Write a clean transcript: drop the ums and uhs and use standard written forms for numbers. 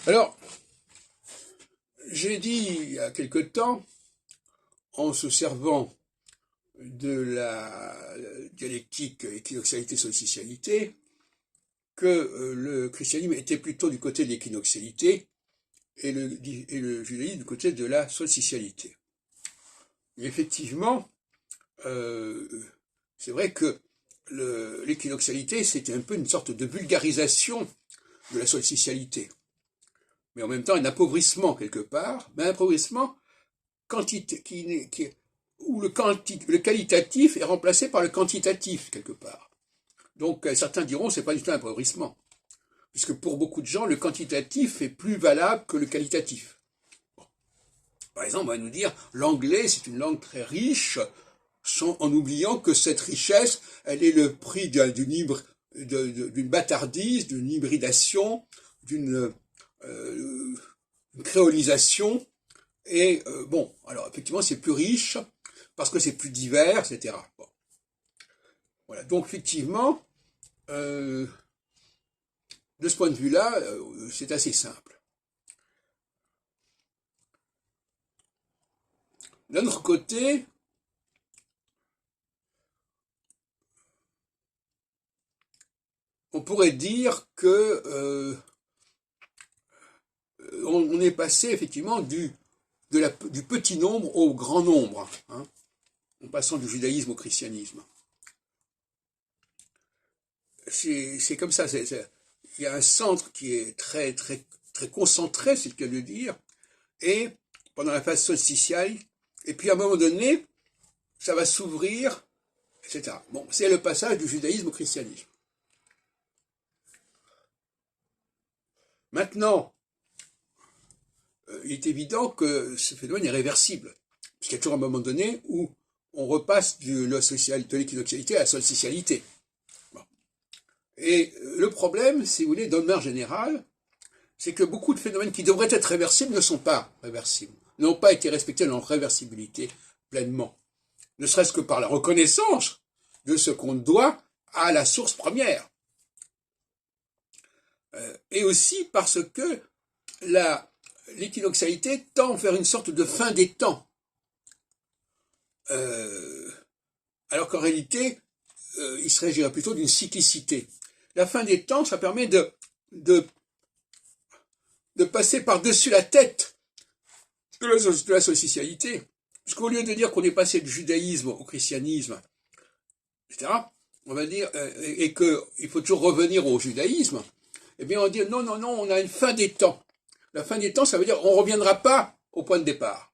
Alors, j'ai dit il y a quelque temps, en se servant de la dialectique équinoxialité-solstitialité, que le christianisme était plutôt du côté de l'équinoxialité et le judaïsme du côté de la solstitialité. Et effectivement, c'est vrai que l'équinoxialité, c'était un peu une sorte de vulgarisation de la solstitialité, mais en même temps un appauvrissement quelque part, mais un appauvrissement où le qualitatif est remplacé par le quantitatif quelque part. Donc certains diront c'est pas du tout un appauvrissement, puisque pour beaucoup de gens le quantitatif est plus valable que le qualitatif. Bon. Par exemple, on va nous dire l'anglais c'est une langue très riche, en oubliant que cette richesse, elle est le prix d'une bâtardise, d'une hybridation, d'une créolisation. Et bon, alors effectivement, c'est plus riche parce que c'est plus divers, etc. Bon. Voilà, donc effectivement, de ce point de vue-là, c'est assez simple. D'un autre côté, on pourrait dire que on est passé effectivement du petit nombre au grand nombre, hein, en passant du judaïsme au christianisme. C'est comme ça. Il y a un centre qui est très concentré, c'est le cas de dire, et pendant la phase solstitiale, et puis à un moment donné, ça va s'ouvrir, etc. Bon, c'est le passage du judaïsme au christianisme. Maintenant, il est évident que ce phénomène est réversible, puisqu'il y a toujours un moment donné où on repasse de l'équinoxialité à la solstitialité. Bon. Et le problème, si vous voulez, d'une manière générale, c'est que beaucoup de phénomènes qui devraient être réversibles ne sont pas réversibles, n'ont pas été respectés dans leur réversibilité pleinement, ne serait-ce que par la reconnaissance de ce qu'on doit à la source première. Et aussi parce que l'équinoxialité tend vers une sorte de fin des temps. Alors qu'en réalité, il s'agirait plutôt d'une cyclicité. La fin des temps, ça permet de passer par-dessus la tête de la solstitialité. Puisqu'au lieu de dire qu'on est passé du judaïsme au christianisme, etc., on va dire, et qu'il faut toujours revenir au judaïsme, eh bien on dit non, on a une fin des temps. La fin des temps, ça veut dire on ne reviendra pas au point de départ.